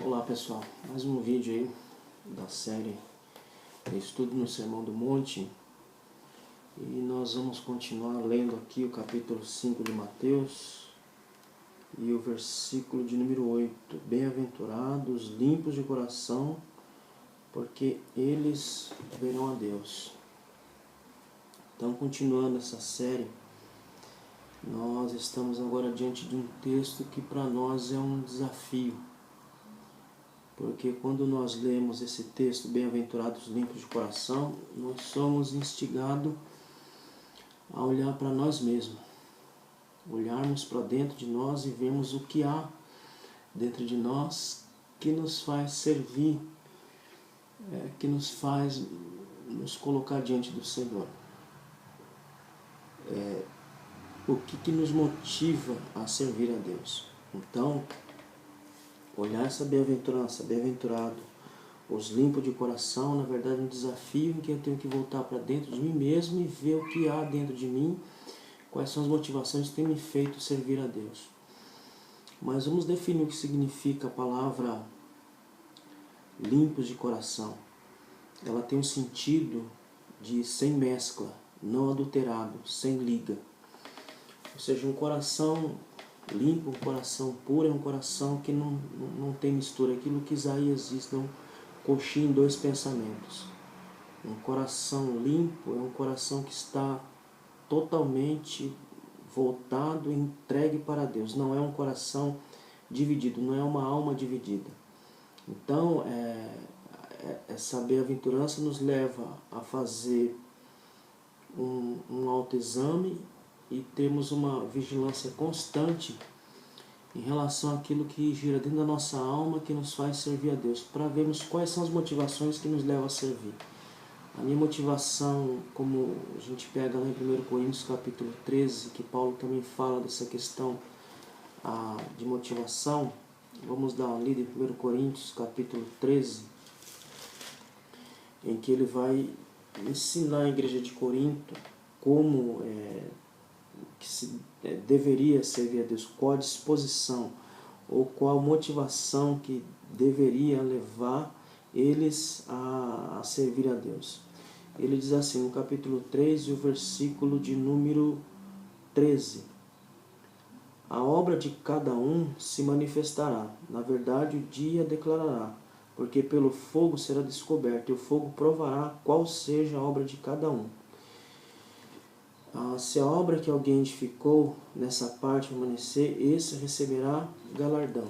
Olá pessoal, mais um vídeo aí da série Estudo no Sermão do Monte, e nós vamos continuar lendo aqui o capítulo 5 de Mateus e o versículo de número 8. Bem-aventurados, limpos de coração, porque eles verão a Deus. Então, continuando essa série, nós estamos agora diante de um texto que para nós é um desafio. Porque quando nós lemos esse texto, bem-aventurados limpos de coração, nós somos instigados a olhar para nós mesmos. Olharmos para dentro de nós e vermos o que há dentro de nós que nos faz servir, que nos faz nos colocar diante do Senhor. O que nos motiva a servir a Deus. Então, olhar essa bem-aventurança, bem-aventurado, os limpos de coração, na verdade é um desafio em que eu tenho que voltar para dentro de mim mesmo e ver o que há dentro de mim, quais são as motivações que têm me feito servir a Deus. Mas vamos definir o que significa a palavra limpos de coração. Ela tem um sentido de sem mescla, não adulterado, sem liga. Ou seja, um coração limpo, um coração puro, é um coração que não tem mistura. Aquilo que Isaías diz, não coxinha em dois pensamentos. Um coração limpo é um coração que está totalmente voltado e entregue para Deus. Não é um coração dividido, não é uma alma dividida. Então, essa bem-aventurança nos leva a fazer um autoexame e termos uma vigilância constante em relação àquilo que gira dentro da nossa alma, que nos faz servir a Deus, para vermos quais são as motivações que nos levam a servir. A minha motivação, como a gente pega lá em 1 Coríntios capítulo 13, que Paulo também fala dessa questão de motivação, vamos dar uma lida em 1 Coríntios capítulo 13, em que ele vai ensinar a igreja de Corinto como deveria servir a Deus, qual a disposição ou qual a motivação que deveria levar eles a servir a Deus. Ele diz assim no capítulo 3 e o versículo de número 13: a obra de cada um se manifestará, na verdade o dia declarará, porque pelo fogo será descoberto, e o fogo provará qual seja a obra de cada um. Se a obra que alguém edificou nessa parte permanecer, esse receberá galardão.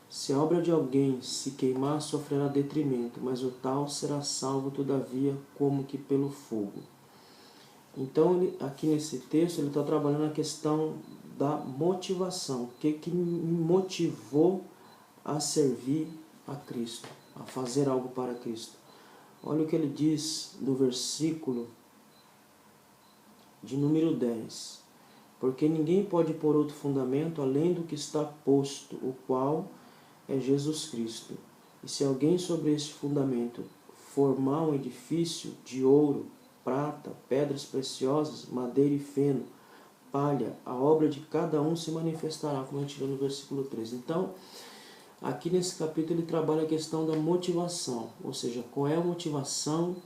Se a obra de alguém se queimar, sofrerá detrimento, mas o tal será salvo, todavia, como que pelo fogo. Então, aqui nesse texto, ele está trabalhando a questão da motivação. O que me motivou a servir a Cristo, a fazer algo para Cristo? Olha o que ele diz no versículo de número 10. Porque ninguém pode pôr outro fundamento além do que está posto, o qual é Jesus Cristo. E se alguém sobre este fundamento formar um edifício de ouro, prata, pedras preciosas, madeira e feno, palha, a obra de cada um se manifestará, como a gente vê no versículo 13. Então, aqui nesse capítulo ele trabalha a questão da motivação, ou seja, qual é a motivação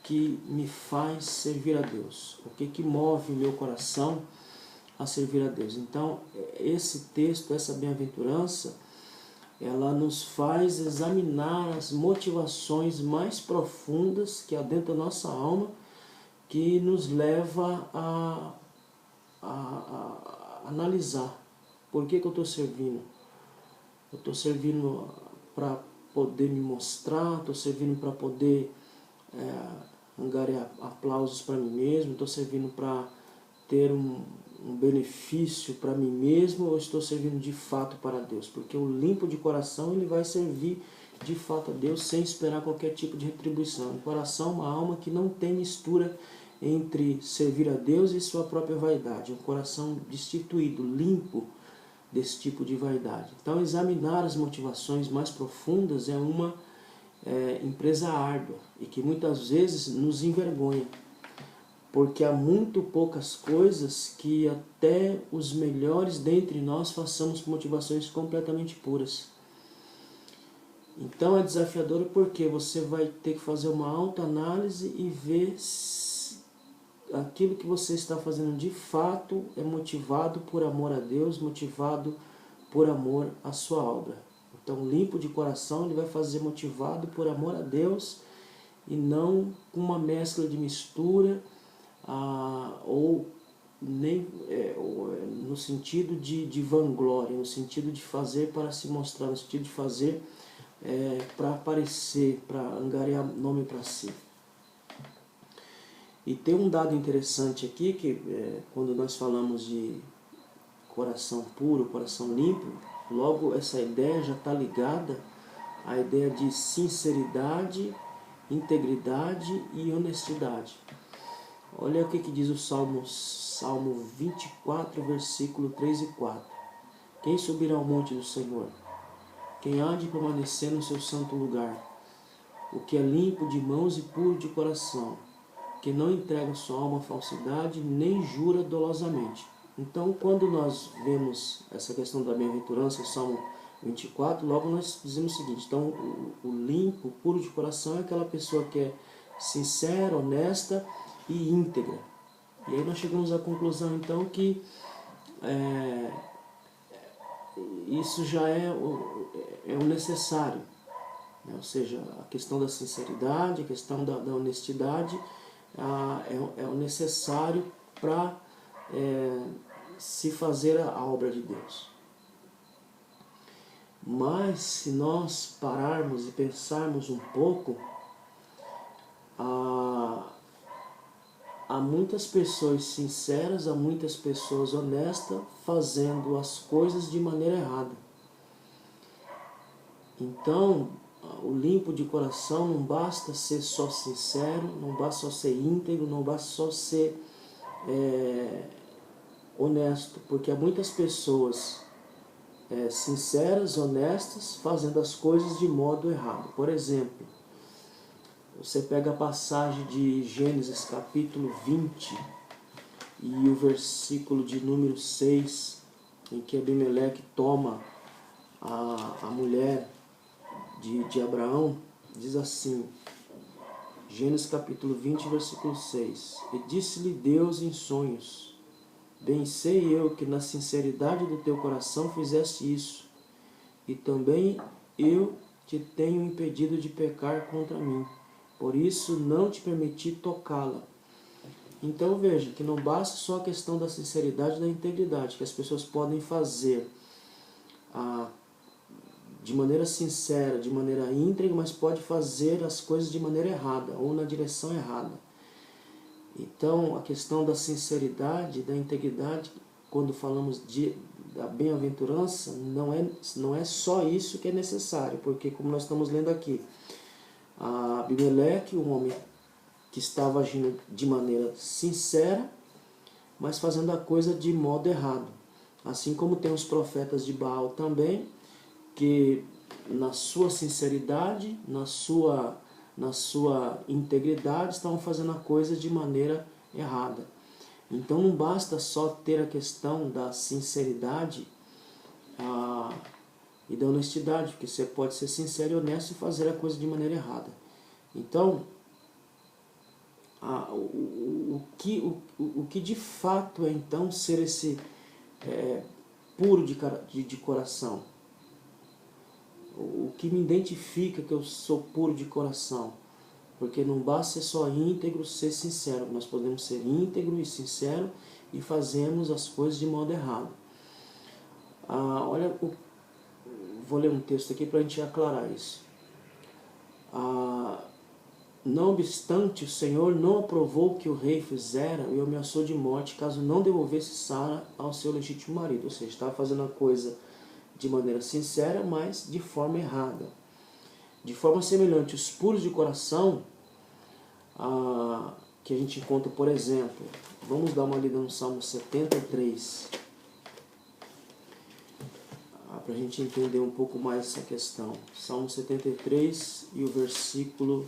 que me faz servir a Deus, o que move o meu coração a servir a Deus. Então, esse texto, essa bem-aventurança, ela nos faz examinar as motivações mais profundas que há dentro da nossa alma, que nos leva a analisar por que eu estou servindo. Eu estou servindo para poder me mostrar, estou servindo para poder angariar aplausos para mim mesmo, estou servindo para ter um benefício para mim mesmo, ou estou servindo de fato para Deus? Porque o limpo de coração, ele vai servir de fato a Deus sem esperar qualquer tipo de retribuição. Um coração, uma alma que não tem mistura entre servir a Deus e sua própria vaidade. Um coração destituído, limpo desse tipo de vaidade. Então, examinar as motivações mais profundas é uma empresa árdua e que muitas vezes nos envergonha, porque há muito poucas coisas que até os melhores dentre nós façamos por motivações completamente puras. Então é desafiador porque você vai ter que fazer uma autoanálise e ver se aquilo que você está fazendo de fato é motivado por amor a Deus, motivado por amor à sua obra. Então, limpo de coração, ele vai fazer motivado por amor a Deus e não com uma mescla de mistura, ou nem no sentido de vanglória, no sentido de fazer para se mostrar, no sentido de fazer para aparecer, para angariar nome para si. E tem um dado interessante aqui, que quando nós falamos de coração puro, coração limpo, logo essa ideia já está ligada à ideia de sinceridade, integridade e honestidade. Olha o que diz o Salmo 24, versículo 3 e 4. Quem subirá ao monte do Senhor? Quem há de permanecer no seu santo lugar? O que é limpo de mãos e puro de coração, que não entrega sua alma à falsidade, nem jura dolosamente. Então, quando nós vemos essa questão da bem-aventurança, o Salmo 24, logo nós dizemos o seguinte: então, o limpo, o puro de coração é aquela pessoa que é sincera, honesta e íntegra. E aí nós chegamos à conclusão, então, que isso já é o necessário, né? Ou seja, a questão da sinceridade, a questão da honestidade é o necessário para se fazer a obra de Deus. Mas se nós pararmos e pensarmos um pouco, há muitas pessoas sinceras, há muitas pessoas honestas fazendo as coisas de maneira errada. Então, o limpo de coração não basta ser só sincero, não basta só ser íntegro, não basta só ser honesto, porque há muitas pessoas sinceras, honestas, fazendo as coisas de modo errado. Por exemplo, você pega a passagem de Gênesis capítulo 20 e o versículo de número 6, em que Abimeleque toma a mulher de Abraão, diz assim, Gênesis capítulo 20, versículo 6, e disse-lhe Deus em sonhos, bem sei eu que na sinceridade do teu coração fizeste isso, e também eu te tenho impedido de pecar contra mim, por isso não te permiti tocá-la. Então veja que não basta só a questão da sinceridade e da integridade, que as pessoas podem fazer de maneira sincera, de maneira íntegra, mas pode fazer as coisas de maneira errada, ou na direção errada. Então, a questão da sinceridade, da integridade, quando falamos da bem-aventurança, não é só isso que é necessário, porque como nós estamos lendo aqui, Abimeleque, um homem que estava agindo de maneira sincera, mas fazendo a coisa de modo errado. Assim como tem os profetas de Baal também, que na sua sinceridade, na sua integridade, estavam fazendo a coisa de maneira errada. Então não basta só ter a questão da sinceridade e da honestidade, porque você pode ser sincero e honesto e fazer a coisa de maneira errada. Então, o que de fato é então ser esse puro de coração? O que me identifica que eu sou puro de coração? Porque não basta ser só íntegro, ser sincero. Nós podemos ser íntegro e sincero e fazemos as coisas de modo errado. Olha, vou ler um texto aqui para a gente aclarar isso. Não obstante, o Senhor não aprovou o que o rei fizera e o ameaçou de morte caso não devolvesse Sara ao seu legítimo marido. Ou seja, estava fazendo a coisa de maneira sincera, mas de forma errada. De forma semelhante, os puros de coração, que a gente encontra, por exemplo, vamos dar uma lida no Salmo 73, para a gente entender um pouco mais essa questão. Salmo 73 e o versículo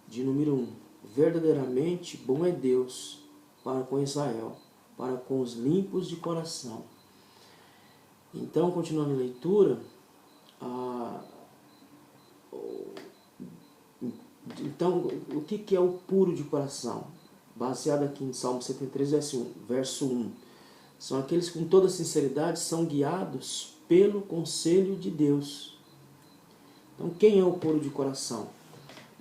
de número 1. Verdadeiramente bom é Deus para com Israel, para com os limpos de coração. Então, continuando a leitura, Então, o que é o puro de coração? Baseado aqui em Salmo 73, verso 1. São aqueles que com toda sinceridade são guiados pelo conselho de Deus. Então, quem é o puro de coração?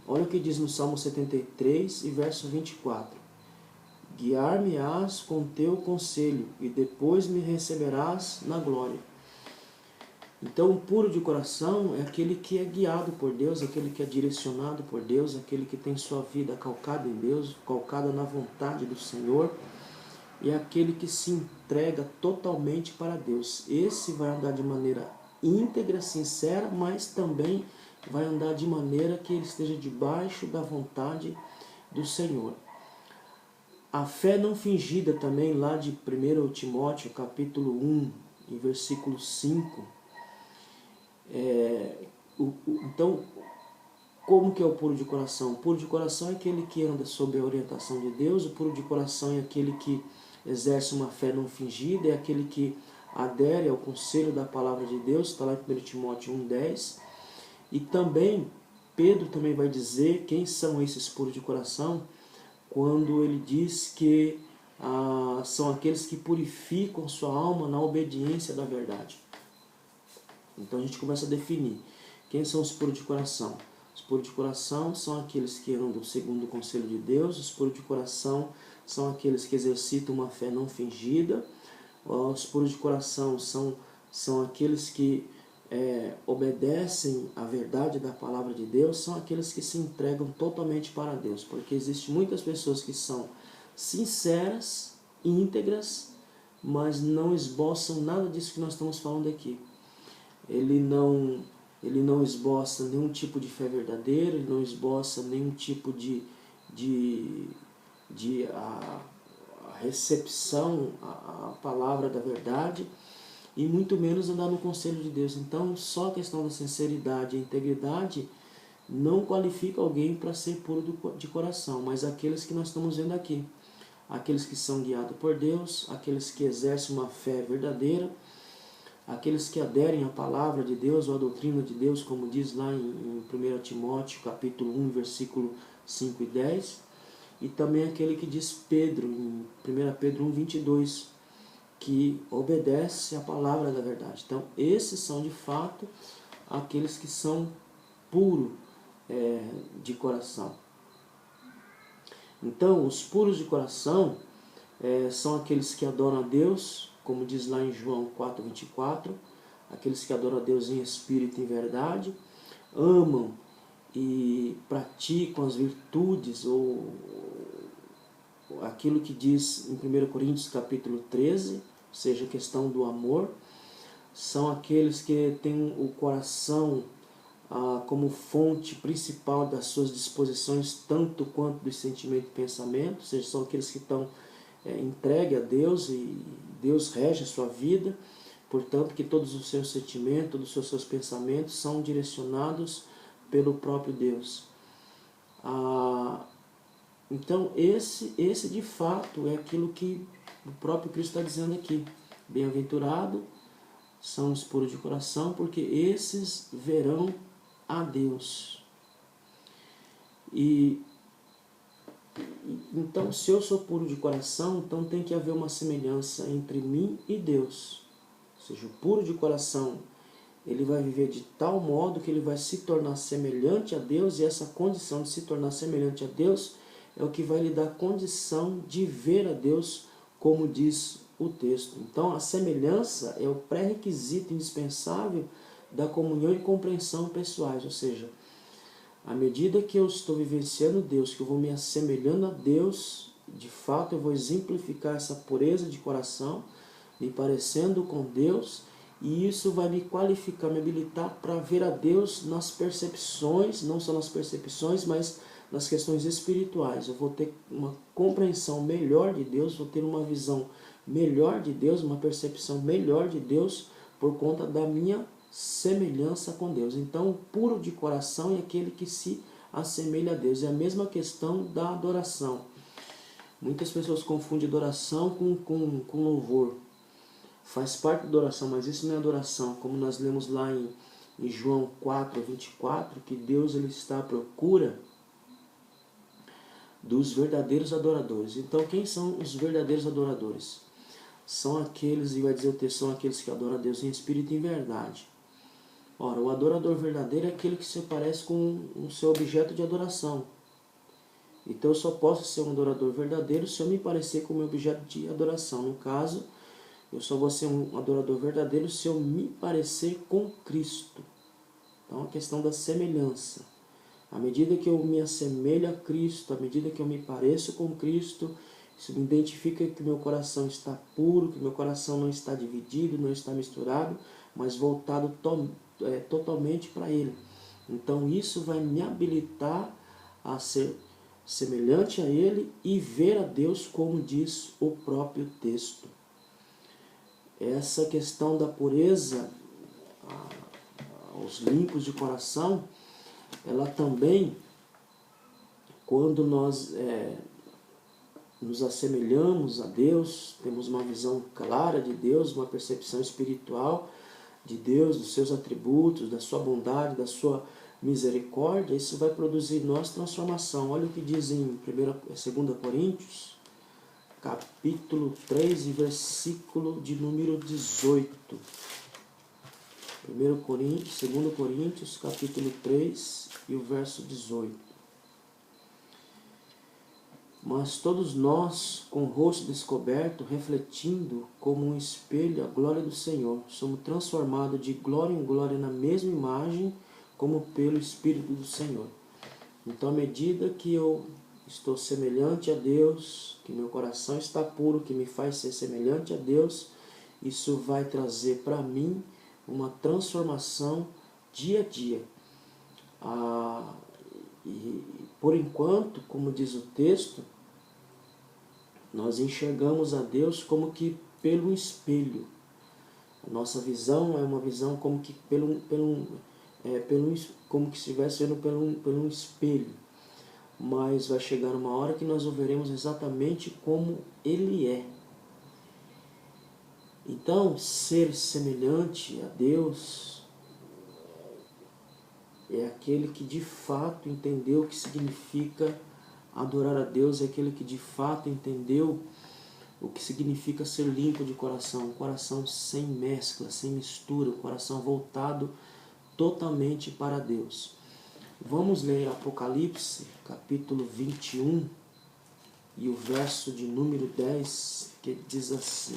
Olha o que diz no Salmo 73 e verso 24. Guiar-me-ás com teu conselho, e depois me receberás na glória. Então, o puro de coração é aquele que é guiado por Deus, aquele que é direcionado por Deus, aquele que tem sua vida calcada em Deus, calcada na vontade do Senhor, e aquele que se entrega totalmente para Deus. Esse vai andar de maneira íntegra, sincera, mas também vai andar de maneira que ele esteja debaixo da vontade do Senhor. A fé não fingida também, lá de 1 Timóteo, capítulo 1, em versículo 5. Então, como que é o puro de coração? O puro de coração é aquele que anda sob a orientação de Deus. O puro de coração é aquele que exerce uma fé não fingida, é aquele que adere ao conselho da palavra de Deus, está lá em 1 Timóteo 1,10. E também, Pedro também vai dizer quem são esses puros de coração, quando ele diz que são aqueles que purificam sua alma na obediência da verdade. Então a gente começa a definir quem são os puros de coração. Os puros de coração são aqueles que andam segundo o conselho de Deus. Os puros de coração são aqueles que exercitam uma fé não fingida. Os puros de coração são aqueles que obedecem à verdade da palavra de Deus. São aqueles que se entregam totalmente para Deus. Porque existem muitas pessoas que são sinceras, íntegras, mas não esboçam nada disso que nós estamos falando aqui. Ele não esboça nenhum tipo de fé verdadeira, ele não esboça nenhum tipo de recepção à palavra da verdade, e muito menos andar no conselho de Deus. Então, só a questão da sinceridade e integridade não qualifica alguém para ser puro de coração, mas aqueles que nós estamos vendo aqui, aqueles que são guiados por Deus, aqueles que exercem uma fé verdadeira, aqueles que aderem à palavra de Deus ou à doutrina de Deus, como diz lá em 1 Timóteo, capítulo 1, versículo 5 e 10, e também aquele que diz Pedro, em 1 Pedro 1, 22, que obedece à palavra da verdade. Então, esses são de fato aqueles que são puros de coração. Então, os puros de coração são aqueles que adoram a Deus, como diz lá em João 4,24, aqueles que adoram a Deus em espírito e em verdade, amam e praticam as virtudes, ou aquilo que diz em 1 Coríntios capítulo 13, ou seja, a questão do amor. São aqueles que têm o coração como fonte principal das suas disposições, tanto quanto dos sentimentos e pensamentos, ou seja, são aqueles que estão entregues a Deus e Deus rege a sua vida, portanto que todos os seus sentimentos, todos os seus pensamentos são direcionados pelo próprio Deus. Então esse de fato é aquilo que o próprio Cristo está dizendo aqui. Bem-aventurado são os puros de coração, porque esses verão a Deus. Então, se eu sou puro de coração, então tem que haver uma semelhança entre mim e Deus. Ou seja, o puro de coração, ele vai viver de tal modo que ele vai se tornar semelhante a Deus, e essa condição de se tornar semelhante a Deus é o que vai lhe dar condição de ver a Deus, como diz o texto. Então, a semelhança é o pré-requisito indispensável da comunhão e compreensão pessoais, ou seja, à medida que eu estou vivenciando Deus, que eu vou me assemelhando a Deus, de fato eu vou exemplificar essa pureza de coração, me parecendo com Deus, e isso vai me qualificar, me habilitar para ver a Deus nas percepções, não só nas percepções, mas nas questões espirituais. Eu vou ter uma compreensão melhor de Deus, vou ter uma visão melhor de Deus, uma percepção melhor de Deus, por conta da minha semelhança com Deus. Então, o puro de coração é aquele que se assemelha a Deus. É a mesma questão da adoração. Muitas pessoas confundem adoração com louvor. Faz parte da adoração, mas isso não é adoração. Como nós lemos lá em João 4, 24, que Deus ele está à procura dos verdadeiros adoradores. Então, quem são os verdadeiros adoradores? São aqueles, e vai dizer o texto, são aqueles que adoram a Deus em espírito e em verdade. Ora, o adorador verdadeiro é aquele que se parece com o seu objeto de adoração. Então eu só posso ser um adorador verdadeiro se eu me parecer com o meu objeto de adoração. No caso, eu só vou ser um adorador verdadeiro se eu me parecer com Cristo. Então a questão da semelhança. À medida que eu me assemelho a Cristo, à medida que eu me pareço com Cristo, isso me identifica que meu coração está puro, que meu coração não está dividido, não está misturado, mas voltado totalmente para Ele. Então isso vai me habilitar a ser semelhante a Ele e ver a Deus como diz o próprio texto. Essa questão da pureza, os limpos de coração, ela também, quando nós nos assemelhamos a Deus, temos uma visão clara de Deus, uma percepção espiritual de Deus, dos seus atributos, da sua bondade, da sua misericórdia, isso vai produzir em nós transformação. Olha o que diz em 2 Coríntios, capítulo 3 e versículo de número 18. 2 Coríntios, capítulo 3 e o verso 18. Mas todos nós, com o rosto descoberto, refletindo como um espelho a glória do Senhor, somos transformados de glória em glória na mesma imagem, como pelo Espírito do Senhor. Então, à medida que eu estou semelhante a Deus, que meu coração está puro, que me faz ser semelhante a Deus, isso vai trazer para mim uma transformação dia a dia. E por enquanto, como diz o texto, nós enxergamos a Deus como que pelo espelho. A nossa visão é uma visão como que como que estivesse vendo pelo um espelho. Mas vai chegar uma hora que nós o veremos exatamente como Ele é. Então, ser semelhante a Deus é aquele que de fato entendeu o que significa adorar a Deus, é aquele que de fato entendeu o que significa ser limpo de coração, um coração sem mescla, sem mistura, um coração voltado totalmente para Deus. Vamos ler Apocalipse, capítulo 21, e o verso de número 10, que diz assim: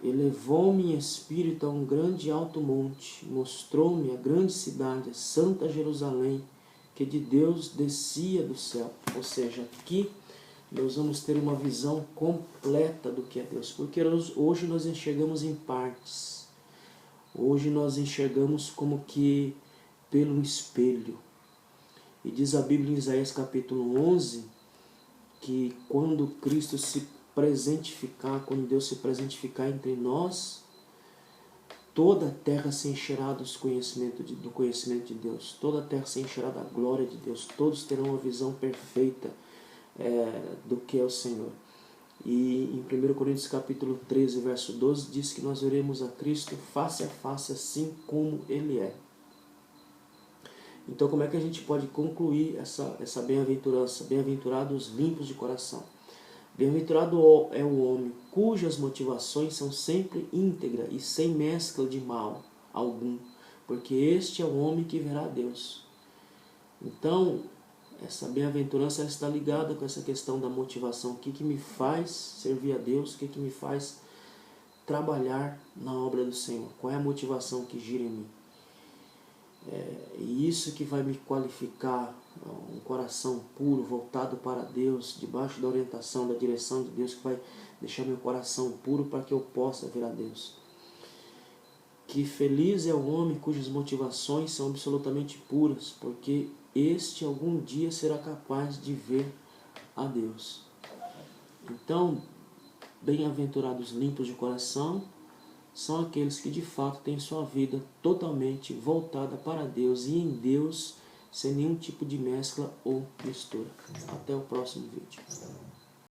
elevou-me em espírito a um grande alto monte, mostrou-me a grande cidade, a santa Jerusalém, que de Deus descia do céu. Ou seja, aqui nós vamos ter uma visão completa do que é Deus, porque hoje nós enxergamos em partes. Hoje nós enxergamos como que pelo espelho. E diz a Bíblia em Isaías capítulo 11, que quando Cristo se presentificar, quando Deus se presentificar entre nós, toda a terra se encherá do conhecimento de Deus, toda a terra se encherá da glória de Deus, todos terão uma visão perfeita do que é o Senhor. E em 1 Coríntios capítulo 13, verso 12, diz que nós veremos a Cristo face a face, assim como Ele é. Então, como é que a gente pode concluir essa bem-aventurança? Bem-aventurados os limpos de coração. Bem-aventurado é o homem cujas motivações são sempre íntegras e sem mescla de mal algum, porque este é o homem que verá a Deus. Então, essa bem-aventurança está ligada com essa questão da motivação. O que me faz servir a Deus? O que me faz trabalhar na obra do Senhor? Qual é a motivação que gira em mim? E isso que vai me qualificar, um coração puro, voltado para Deus, debaixo da orientação, da direção de Deus, que vai deixar meu coração puro para que eu possa ver a Deus. Que feliz é o homem cujas motivações são absolutamente puras, porque este algum dia será capaz de ver a Deus. Então, bem-aventurados limpos de coração são aqueles que de fato têm sua vida totalmente voltada para Deus e em Deus, sem nenhum tipo de mescla ou mistura. Até o próximo vídeo.